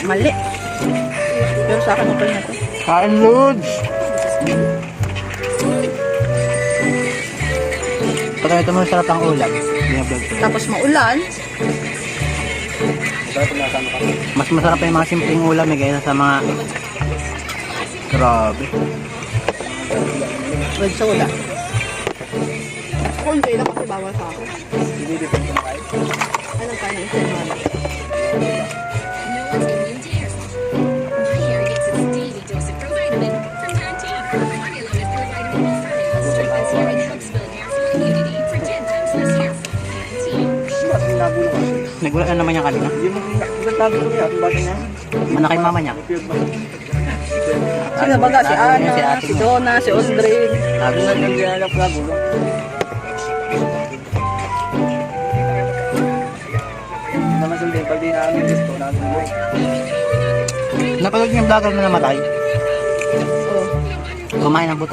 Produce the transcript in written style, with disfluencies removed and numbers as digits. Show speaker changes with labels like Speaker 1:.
Speaker 1: Mali. Pero sa akin okay na to.
Speaker 2: Kain, Lods! Pag ito mo sarap ang ulam. Binablog ko.
Speaker 1: Tapos maulan.
Speaker 2: Mas masarap pa yung mga simpleng ulam eh, kaysa sa mga... Grabe.
Speaker 1: Wag sa ulan. Ako hindi lang kasi bawal sa akin. Anong kain ng isin mo?
Speaker 3: No one's immune to airsoft. My hair gets its daily dose of provitamin from Pantene. Formula with provitamin B5 strengthens hair and helps build hair fall immunity for 10 times less hair fall. Pantene.
Speaker 2: Nagula na naman yung kanina. Mana kay mama niya?
Speaker 1: Sino baga? Si Ana,
Speaker 2: Si ate
Speaker 1: si
Speaker 2: mo.
Speaker 1: Donna, si Aldrin.
Speaker 2: Lagi na yung ginalap na gulo. Napanood niyo yung vlogger na namatay?
Speaker 1: Oh.
Speaker 2: Kumain ng buto.